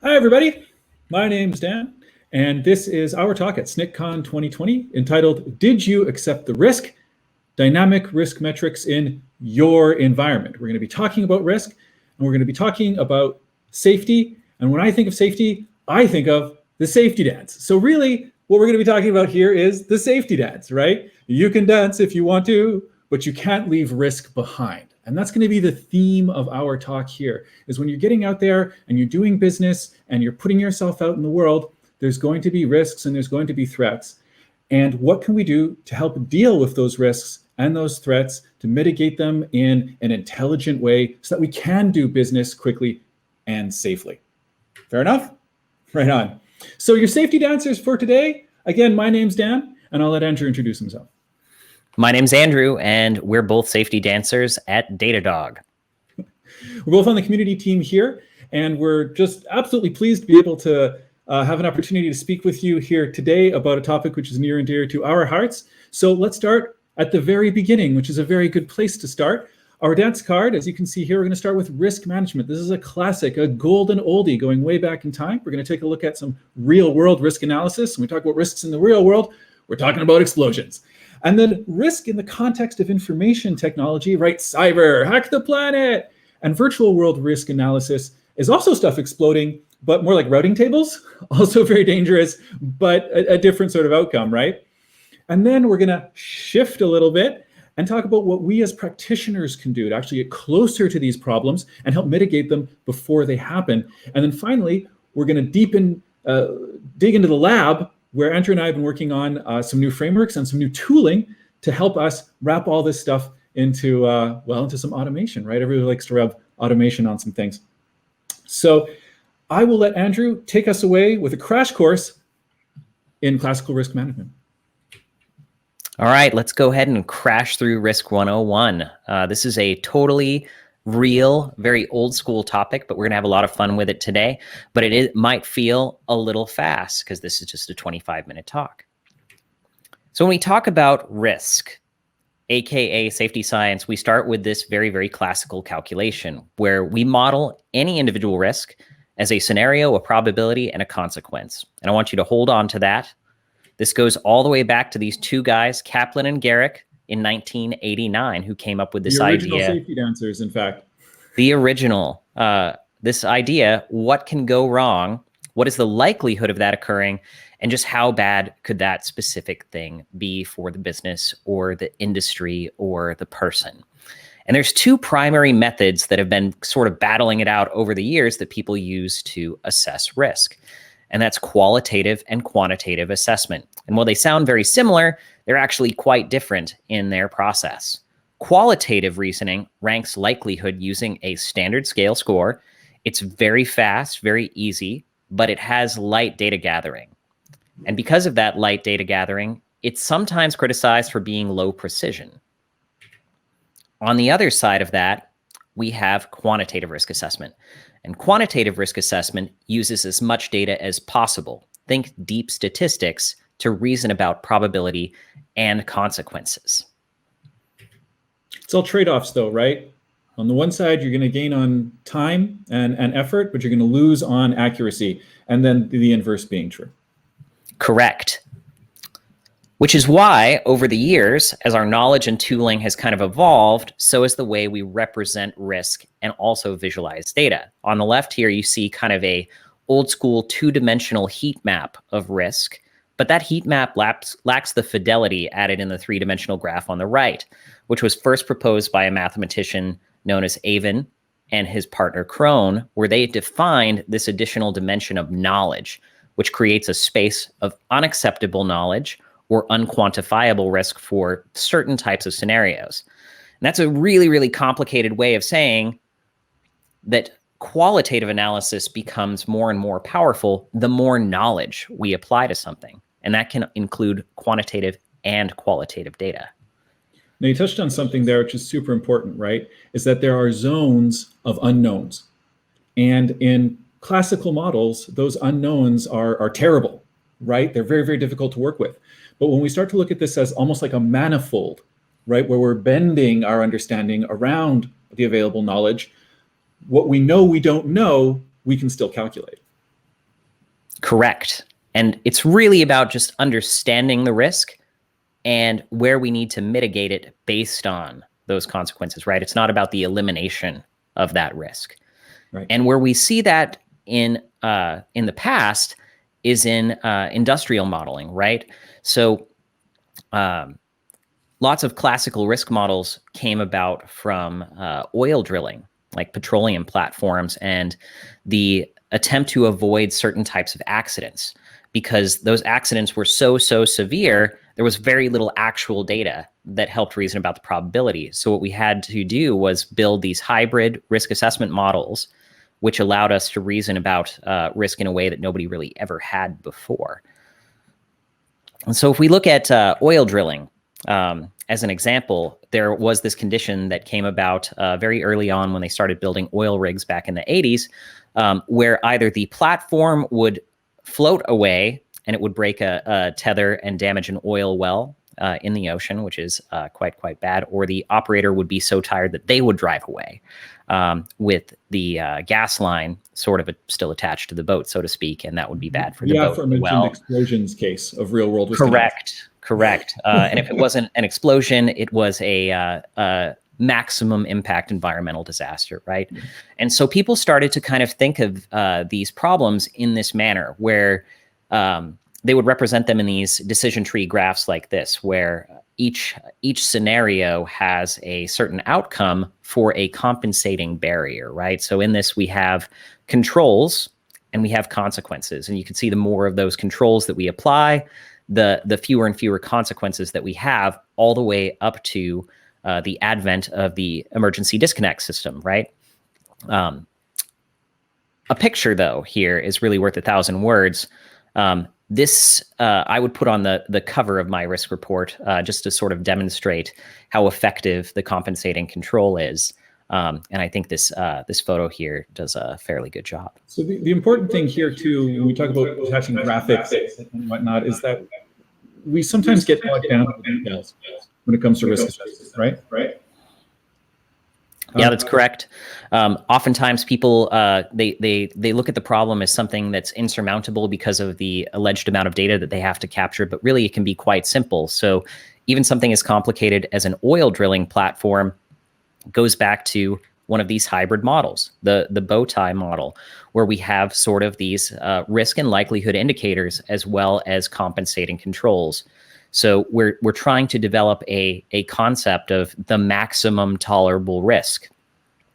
Hi, everybody. My name's Dan, and this is our talk at SnykCon 2020 entitled, Did You Accept the Risk? Dynamic Risk Metrics in Your Environment. We're going to be talking about risk, and we're going to be talking about safety. And when I think of safety, I think of the safety dance. So really, what we're going to be talking about here is the safety dance, right? You can dance if you want to, but you can't leave risk behind. And that's going to be the theme of our talk here, is when you're getting out there and you're doing business and you're putting yourself out in the world, there's going to be risks and there's going to be threats. And what can we do to help deal with those risks and those threats, to mitigate them in an intelligent way so that we can do business quickly and safely? Fair enough? Right on. So your safety dancers for today, again, my name's Dan, and I'll let Andrew introduce himself. My name's Andrew, and we're both safety dancers at Datadog. We're both on the community team here, and we're just absolutely pleased to be able to have an opportunity to speak with you here today about a topic which is near and dear to our hearts. So let's start at the very beginning, which is a very good place to start. Our dance card, as you can see here, we're going to start with risk management. This is a classic, a golden oldie going way back in time. We're going to take a look at some real world risk analysis. When we talk about risks in the real world, we're talking about explosions. And then risk in the context of information technology, right? Cyber, hack the planet. And virtual world risk analysis is also stuff exploding, but more like routing tables, also very dangerous, but a different sort of outcome, right? And then we're gonna shift a little bit and talk about what we as practitioners can do to actually get closer to these problems and help mitigate them before they happen. And then finally, we're gonna dig into the lab, where Andrew and I have been working on some new frameworks and some new tooling to help us wrap all this stuff into into some automation, right? Everybody likes to rub automation on some things. So I will let Andrew take us away with a crash course in classical risk management. All right, let's go ahead and crash through Risk 101. This is a totally real, very old school topic, but we're gonna have a lot of fun with it today. But it might feel a little fast because this is just a 25-minute talk. So when we talk about risk, AKA safety science, we start with this very, very classical calculation where we model any individual risk as a scenario, a probability, and a consequence. And I want you to hold on to that. This goes all the way back to these two guys, Kaplan and Garrick, in 1989, who came up with this idea. The original safety dancers, in fact. The original, this idea, what can go wrong? What is the likelihood of that occurring? And just how bad could that specific thing be for the business or the industry or the person? And there's two primary methods that have been sort of battling it out over the years that people use to assess risk. And that's qualitative and quantitative assessment. And while they sound very similar, they're actually quite different in their process. Qualitative reasoning ranks likelihood using a standard scale score. It's very fast, very easy, but it has light data gathering. And because of that light data gathering, it's sometimes criticized for being low precision. On the other side of that, we have quantitative risk assessment. And quantitative risk assessment uses as much data as possible. Think deep statistics to reason about probability and consequences. It's all trade-offs though, right? On the one side, you're gonna gain on time and effort, but you're gonna lose on accuracy, and then the inverse being true. Correct. Which is why, over the years, as our knowledge and tooling has kind of evolved, so is the way we represent risk and also visualize data. On the left here, you see kind of a old school two-dimensional heat map of risk, but that heat map lacks the fidelity added in the three-dimensional graph on the right, which was first proposed by a mathematician known as Avon and his partner Krohn, where they defined this additional dimension of knowledge, which creates a space of unacceptable knowledge or unquantifiable risk for certain types of scenarios. And that's a really, really complicated way of saying that qualitative analysis becomes more and more powerful the more knowledge we apply to something. And that can include quantitative and qualitative data. Now you touched on something there, which is super important, right? Is that there are zones of unknowns. And in classical models, those unknowns are terrible, right? They're very, very difficult to work with. But when we start to look at this as almost like a manifold, right, where we're bending our understanding around the available knowledge, what we know we don't know, we can still calculate. Correct. And it's really about just understanding the risk and where we need to mitigate it based on those consequences, right? It's not about the elimination of that risk. Right. And where we see that in the past is in industrial modeling, right? So lots of classical risk models came about from oil drilling, like petroleum platforms, and the attempt to avoid certain types of accidents, because those accidents were so severe, there was very little actual data that helped reason about the probability. So what we had to do was build these hybrid risk assessment models, which allowed us to reason about risk in a way that nobody really ever had before. And so if we look at oil drilling, as an example, there was this condition that came about very early on when they started building oil rigs back in the 80s, where either the platform would float away and it would break a tether and damage an oil well in the ocean, which is quite bad, or the operator would be so tired that they would drive away with the gas line sort of still attached to the boat, so to speak, and that would be bad for the boat. The aforementioned explosions case of real world was correct. And if it wasn't an explosion, it was a maximum impact environmental disaster, right? Mm-hmm. And so people started to kind of think of these problems in this manner, where they would represent them in these decision tree graphs like this, where each scenario has a certain outcome for a compensating barrier, right? So in this, we have controls and we have consequences. And you can see the more of those controls that we apply, the fewer and fewer consequences that we have, all the way up to the advent of the emergency disconnect system, right? A picture, though, here is really worth 1,000 words. This I would put on the cover of my risk report just to sort of demonstrate how effective the compensating control is. And I think this photo here does a fairly good job. So the important thing here, too, when we talk about attaching graphics and whatnot, is that we sometimes get bogged down in the details when it comes to risk assessment, right? Yeah, that's correct. Oftentimes people, they look at the problem as something that's insurmountable because of the alleged amount of data that they have to capture, but really it can be quite simple. So even something as complicated as an oil drilling platform goes back to one of these hybrid models, the bow tie model, where we have sort of these risk and likelihood indicators as well as compensating controls. So we're trying to develop a concept of the maximum tolerable risk.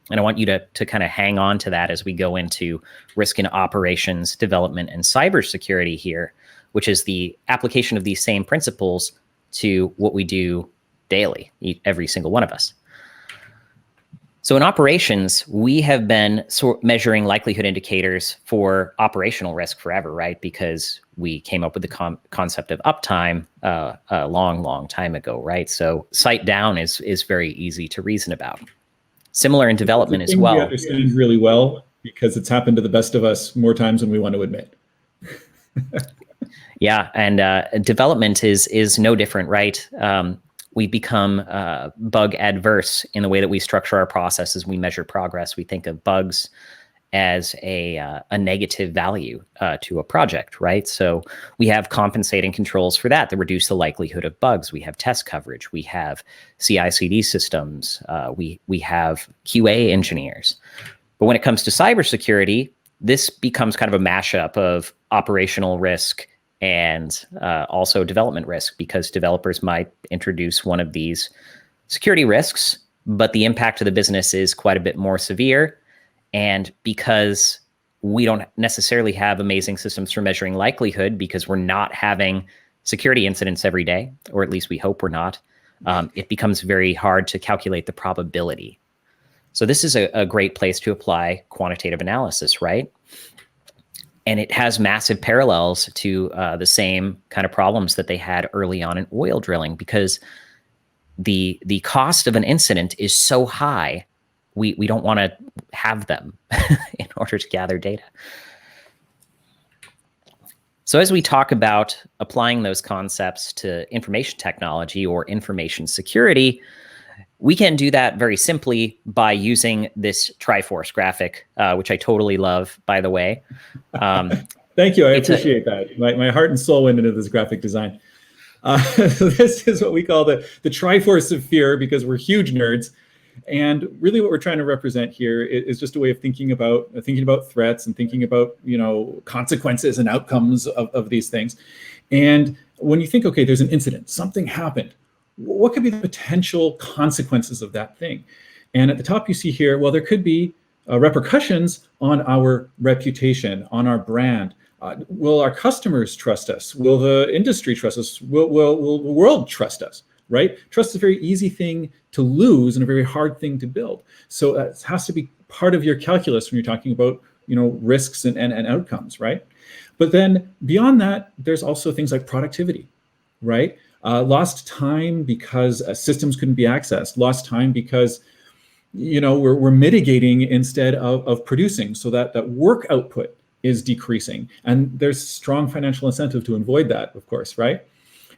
And I want you to kind of hang on to that as we go into risk in operations, development, and cybersecurity here, which is the application of these same principles to what we do daily, every single one of us. So in operations, we have been measuring likelihood indicators for operational risk forever, right? Because we came up with the concept of uptime a long time ago, right? So site down is very easy to reason about. Similar in development as well. We understand really well because it's happened to the best of us more times than we want to admit. Yeah, and development is no different, right? We become bug adverse in the way that we structure our processes. We measure progress. We think of bugs as a negative value to a project, right? So we have compensating controls for that reduce the likelihood of bugs. We have test coverage. We have CI/CD systems. We have QA engineers. But when it comes to cybersecurity, this becomes kind of a mashup of operational risk and also development risk, because developers might introduce one of these security risks, but the impact to the business is quite a bit more severe. And because we don't necessarily have amazing systems for measuring likelihood, because we're not having security incidents every day, or at least we hope we're not, it becomes very hard to calculate the probability. So this is a great place to apply quantitative analysis, right? And it has massive parallels to the same kind of problems that they had early on in oil drilling, because the cost of an incident is so high, we don't want to have them in order to gather data. So as we talk about applying those concepts to information technology or information security, we can do that very simply by using this Triforce graphic, which I totally love, by the way. Thank you. I appreciate that. My heart and soul went into this graphic design. This is what we call the Triforce of fear, because we're huge nerds. And really what we're trying to represent here is just a way of thinking about threats and thinking about, consequences and outcomes of these things. And when you think, okay, there's an incident, something happened, what could be the potential consequences of that thing? And at the top you see here, well, there could be repercussions on our reputation, on our brand. Will our customers trust us? Will the industry trust us? Will the world trust us? Right? Trust is a very easy thing to lose and a very hard thing to build. So it has to be part of your calculus when you're talking about, risks and outcomes, right? But then beyond that, there's also things like productivity, right? Lost time because systems couldn't be accessed. Lost time because, we're mitigating instead of producing, so that work output is decreasing. And there's strong financial incentive to avoid that, of course, right?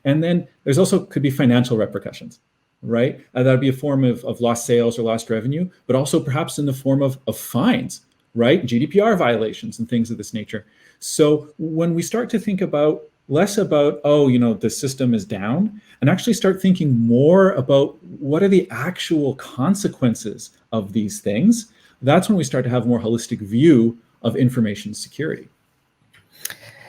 And then there's also could be financial repercussions, right? That would be a form of lost sales or lost revenue, but also perhaps in the form of fines, right? GDPR violations and things of this nature. So when we start to think about less about, the system is down, and actually start thinking more about what are the actual consequences of these things, that's when we start to have a more holistic view of information security.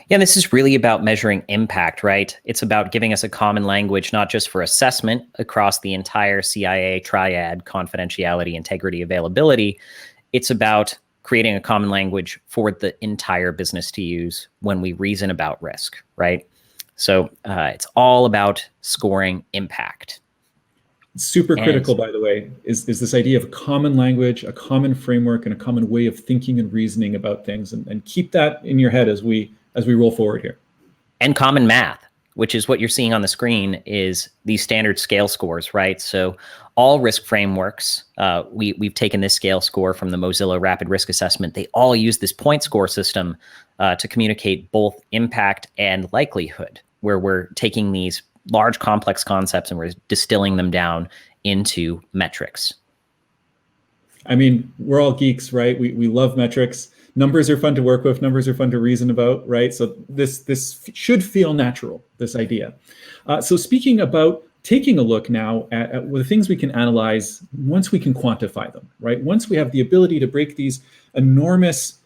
Yeah, this is really about measuring impact, right? It's about giving us a common language, not just for assessment across the entire CIA triad, confidentiality, integrity, availability. It's about creating a common language for the entire business to use when we reason about risk, right? So it's all about scoring impact. Super critical, by the way, is this idea of a common language, a common framework, and a common way of thinking and reasoning about things. And keep that in your head as we roll forward here. And common math, which is what you're seeing on the screen, is these standard scale scores, right? So all risk frameworks, we've taken this scale score from the Mozilla Rapid Risk Assessment. They all use this point score system to communicate both impact and likelihood, where we're taking these large complex concepts and we're distilling them down into metrics. I mean, we're all geeks, right? We love metrics. Numbers are fun to work with. Numbers are fun to reason about, right? So this should feel natural, this idea. So speaking about taking a look now at the things we can analyze once we can quantify them, right? Once we have the ability to break these enormous,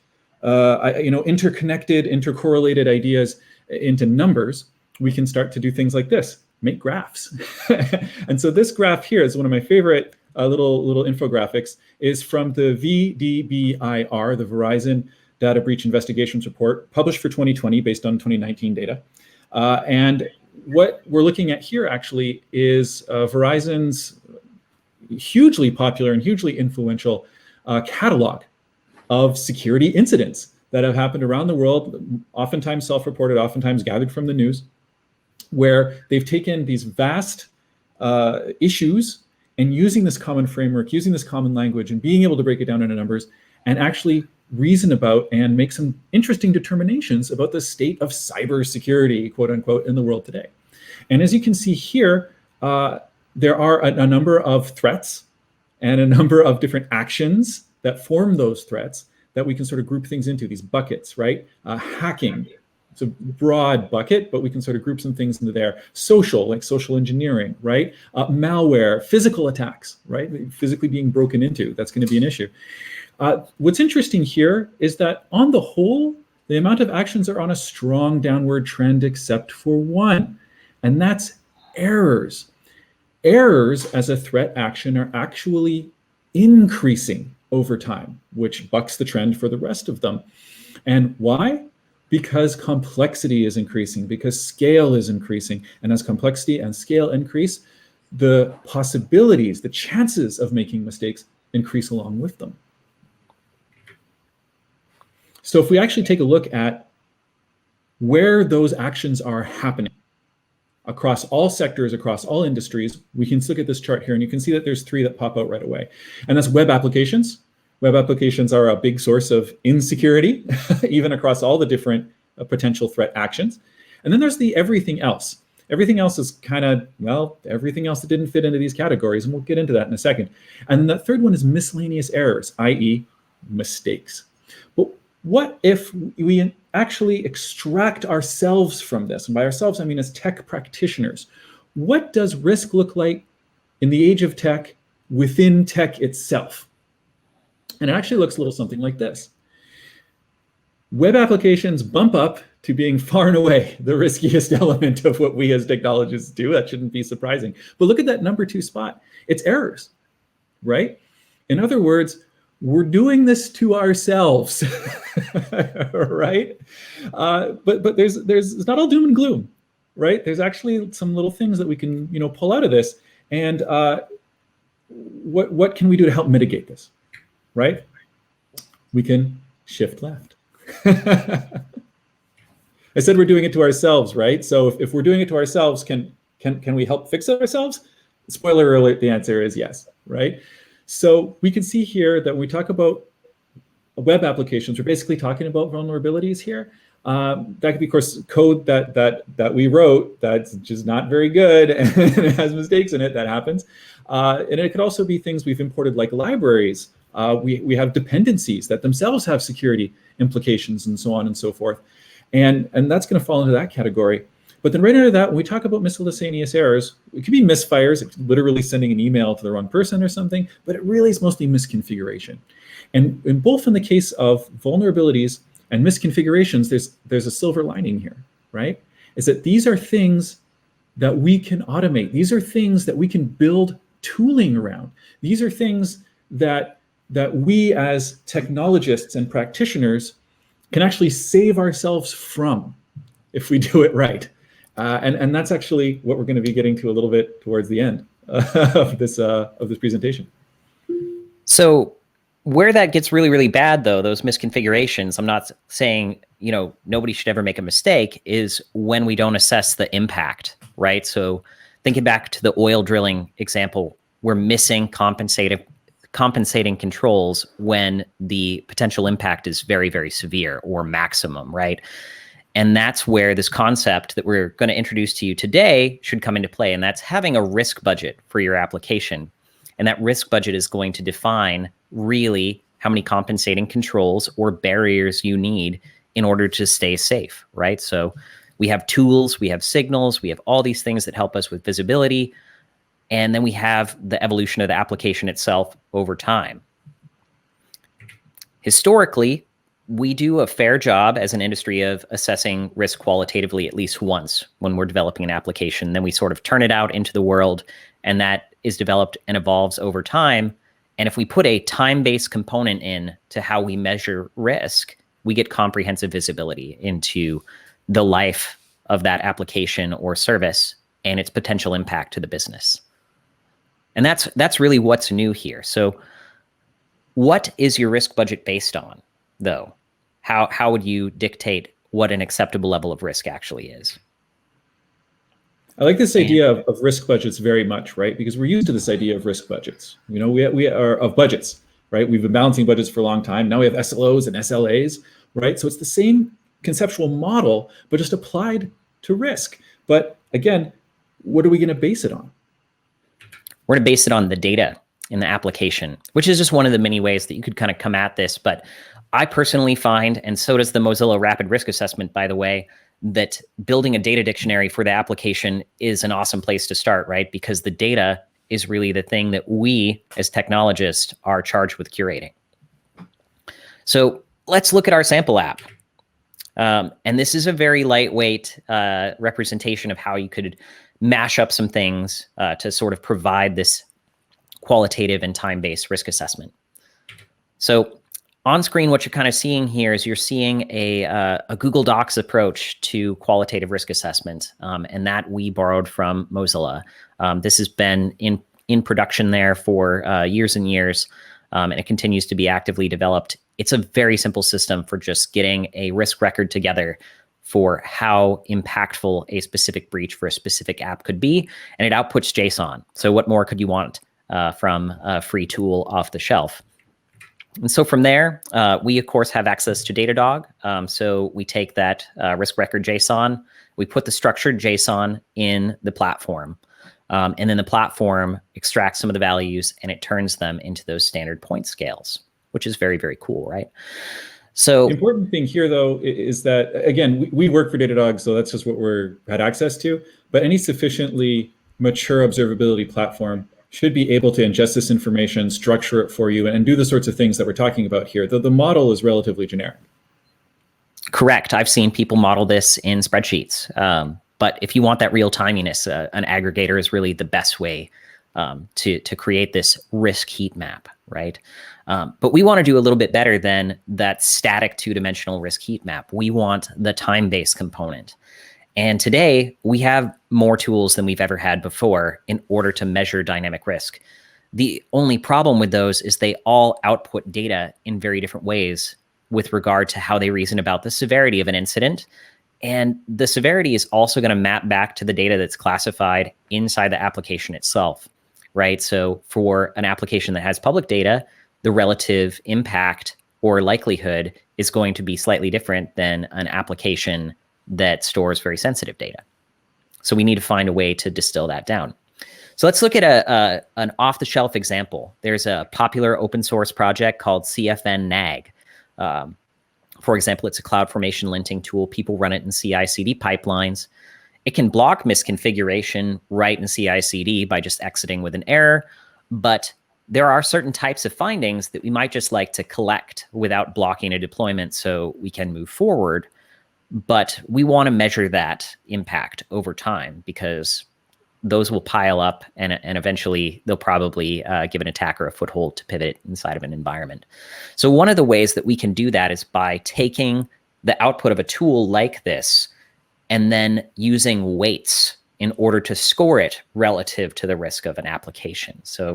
interconnected, intercorrelated ideas into numbers, we can start to do things like this, make graphs. And so this graph here is one of my favorite little infographics, is from the VDBIR, the Verizon Data Breach Investigations Report, published for 2020 based on 2019 data. And what we're looking at here actually is Verizon's hugely popular and hugely influential catalog of security incidents that have happened around the world, oftentimes self-reported, oftentimes gathered from the news, where they've taken these vast issues and using this common framework, using this common language, and being able to break it down into numbers and actually reason about and make some interesting determinations about the state of cybersecurity, quote unquote, in the world today. And as you can see here, there are a number of threats and a number of different actions that form those threats that we can sort of group things into, these buckets, right? Hacking, it's a broad bucket, but we can sort of group some things into there. Social, like social engineering, right? Malware, physical attacks, right? Physically being broken into, that's going to be an issue. What's interesting here is that on the whole, the amount of actions are on a strong downward trend except for one, and that's errors. Errors as a threat action are actually increasing over time, which bucks the trend for the rest of them. And why? Because complexity is increasing, because scale is increasing. And as complexity and scale increase, the possibilities, the chances of making mistakes increase along with them. So if we actually take a look at where those actions are happening across all sectors, across all industries, we can look at this chart here and you can see that there's three that pop out right away. And that's web applications. Web applications are a big source of insecurity, even across all the different potential threat actions. And then there's the everything else. Everything else is kind of, well, everything else that didn't fit into these categories, and we'll get into that in a second. And then the third one is miscellaneous errors, i.e. mistakes. But what if we actually extract ourselves from this, and by ourselves, I mean as tech practitioners. What does risk look like in the age of tech within tech itself? And it actually looks a little something like this. Web applications bump up to being far and away the riskiest element of what we as technologists do. That shouldn't be surprising. But look at that number 2 spot. It's errors, right? In other words, we're doing this to ourselves, right? But there's it's not all doom and gloom, right? There's actually some little things that we can pull out of this, and what can we do to help mitigate this, right? We can shift left. I said we're doing it to ourselves, right? So if we're doing it to ourselves, can we help fix it ourselves? Spoiler alert, the answer is yes, right? So we can see here that when we talk about web applications, we're basically talking about vulnerabilities here. That could be, of course, code that we wrote that's just not very good and it has mistakes in it. That happens. And it could also be things we've imported, like libraries. We have dependencies that themselves have security implications and so on and so forth. And that's going to fall into that category. But then right under that, when we talk about miscellaneous errors, it could be misfires, it's literally sending an email to the wrong person or something, but it really is mostly misconfiguration. And both in the case of vulnerabilities and misconfigurations, there's a silver lining here, right? Is that these are things that we can automate. These are things that we can build tooling around. These are things that we as technologists and practitioners can actually save ourselves from if we do it right. And that's actually what we're going to be getting to a little bit towards the end of this presentation. So where that gets really, really bad, though, those misconfigurations, I'm not saying, nobody should ever make a mistake, is when we don't assess the impact, right? So thinking back to the oil drilling example, we're missing compensating controls when the potential impact is very, very severe or maximum, right? And that's where this concept that we're going to introduce to you today should come into play. And that's having a risk budget for your application. And that risk budget is going to define really how many compensating controls or barriers you need in order to stay safe, right? So we have tools, we have signals, we have all these things that help us with visibility. And then we have the evolution of the application itself over time. Historically, we do a fair job as an industry of assessing risk qualitatively at least once when we're developing an application. Then we sort of turn it out into the world, and that is developed and evolves over time. And if we put a time-based component in to how we measure risk, we get comprehensive visibility into the life of that application or service and its potential impact to the business. And that's really what's new here. So what is your risk budget based on, though? How would you dictate what an acceptable level of risk actually is? I like this idea of risk budgets very much, right? Because we're used to this idea of risk budgets. We are of budgets, right? We've been balancing budgets for a long time. Now we have SLOs and SLAs, right? So it's the same conceptual model, but just applied to risk. But again, what are we going to base it on? We're going to base it on the data in the application, which is just one of the many ways that you could kind of come at this. But I personally find, and so does the Mozilla Rapid Risk Assessment, by the way, that building a data dictionary for the application is an awesome place to start, right? Because the data is really the thing that we as technologists are charged with curating. So let's look at our sample app. And this is a very lightweight representation of how you could mash up some things to sort of provide this qualitative and time-based risk assessment. So on screen, what you're kind of seeing here is you're seeing a Google Docs approach to qualitative risk assessment, and that we borrowed from Mozilla. This has been in production there for years and years, and it continues to be actively developed. It's a very simple system for just getting a risk record together for how impactful a specific breach for a specific app could be, and it outputs JSON. So what more could you want from a free tool off the shelf? And so from there, we, of course, have access to Datadog. So we take that risk record JSON, we put the structured JSON in the platform, and then the platform extracts some of the values and it turns them into those standard point scales, which is very, very cool, right? The important thing here, though, is that, again, we work for Datadog, so that's just what we're had access to. But any sufficiently mature observability platform should be able to ingest this information, structure it for you, and do the sorts of things that we're talking about here. The model is relatively generic. Correct. I've seen people model this in spreadsheets. But if you want that real timiness, an aggregator is really the best way to create this risk heat map, right? But we want to do a little bit better than that static two-dimensional risk heat map. We want the time-based component. And today, we have more tools than we've ever had before in order to measure dynamic risk. The only problem with those is they all output data in very different ways with regard to how they reason about the severity of an incident. And the severity is also going to map back to the data that's classified inside the application itself, right? So for an application that has public data, the relative impact or likelihood is going to be slightly different than an application that stores very sensitive data. So we need to find a way to distill that down. So let's look at an off-the-shelf example. There's a popular open source project called CFN-NAG. For example, it's a CloudFormation linting tool. People run it in CI/CD pipelines. It can block misconfiguration right in CI/CD by just exiting with an error, but there are certain types of findings that we might just like to collect without blocking a deployment so we can move forward. But we want to measure that impact over time because those will pile up and eventually they'll probably give an attacker a foothold to pivot inside of an environment. So one of the ways that we can do that is by taking the output of a tool like this and then using weights in order to score it relative to the risk of an application. So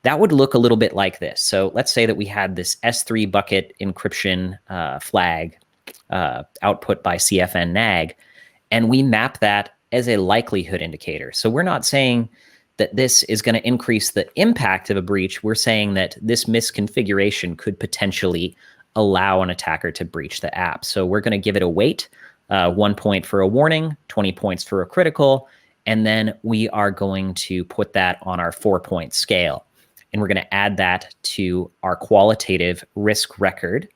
that would look a little bit like this. So let's say that we had this S3 bucket encryption flag output by CFN-NAG, and we map that as a likelihood indicator. So we're not saying that this is going to increase the impact of a breach. We're saying that this misconfiguration could potentially allow an attacker to breach the app. So we're going to give it a weight, 1 point for a warning, 20 points for a critical, and then we are going to put that on our 4-point scale. And we're going to add that to our qualitative risk record,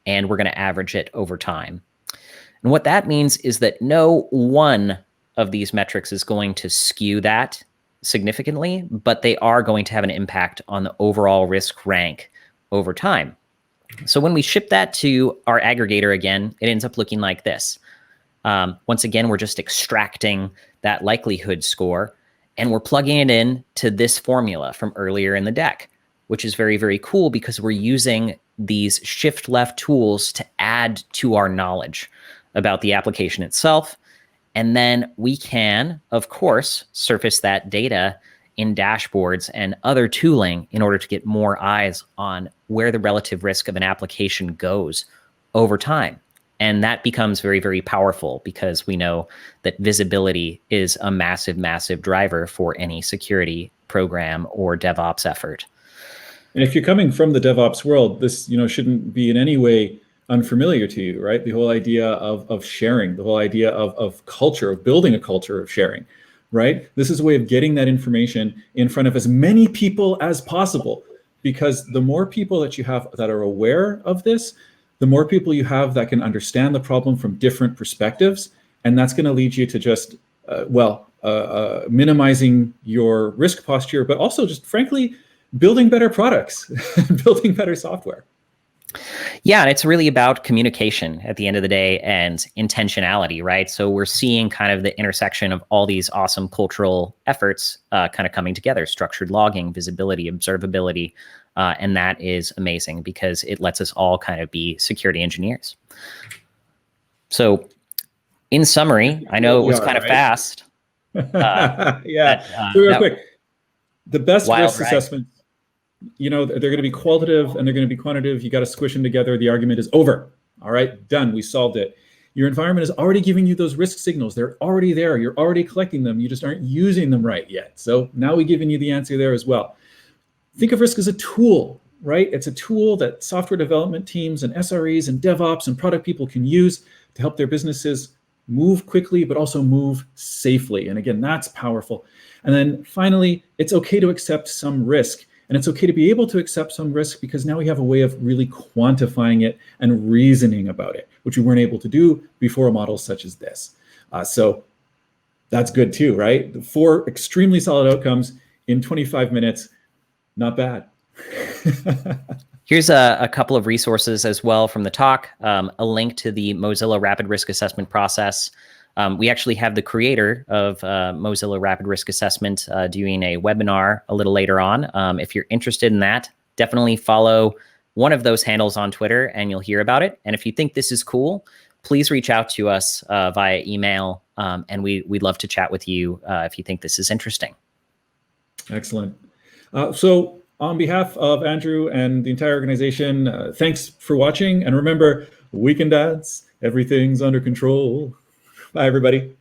and we're going to average it over time. And what that means is that no one of these metrics is going to skew that significantly, but they are going to have an impact on the overall risk rank over time. So when we ship that to our aggregator again, it ends up looking like this. Once again, we're just extracting that likelihood score, and we're plugging it in to this formula from earlier in the deck, which is very, very cool because we're using these shift left tools to add to our knowledge about the application itself. And then we can, of course, surface that data in dashboards and other tooling in order to get more eyes on where the relative risk of an application goes over time. And that becomes very, very powerful because we know that visibility is a massive, massive driver for any security program or DevOps effort. And if you're coming from the DevOps world, this shouldn't be in any way unfamiliar to you, right? The whole idea of sharing, the whole idea of culture, of building a culture of sharing, right? This is a way of getting that information in front of as many people as possible, because the more people that you have that are aware of this, the more people you have that can understand the problem from different perspectives. And that's going to lead you to just, minimizing your risk posture, but also just frankly, building better products, building better software. Yeah, and it's really about communication at the end of the day and intentionality, right? So we're seeing kind of the intersection of all these awesome cultural efforts kind of coming together: structured logging, visibility, observability, and that is amazing because it lets us all kind of be security engineers. So in summary, I know it was kind of fast. Yeah, so real quick, the best risk assessments, they're going to be qualitative and they're going to be quantitative. You got to squish them together. The argument is over. All right, done. We solved it. Your environment is already giving you those risk signals. They're already there. You're already collecting them. You just aren't using them right yet. So now we've given you the answer there as well. Think of risk as a tool, right? It's a tool that software development teams and SREs and DevOps and product people can use to help their businesses move quickly, but also move safely. And again, that's powerful. And then finally, it's okay to accept some risk. And it's okay to be able to accept some risk because now we have a way of really quantifying it and reasoning about it, which we weren't able to do before a model such as this. So that's good too, right? 4 extremely solid outcomes in 25 minutes, not bad. Here's a couple of resources as well from the talk, a link to the Mozilla Rapid Risk Assessment process. We actually have the creator of Mozilla Rapid Risk Assessment doing a webinar a little later on. If you're interested in that, definitely follow one of those handles on Twitter and you'll hear about it. And if you think this is cool, please reach out to us via email, and we'd love to chat with you if you think this is interesting. Excellent. So on behalf of Andrew and the entire organization, thanks for watching. And remember, weekend dads, everything's under control. Bye, everybody.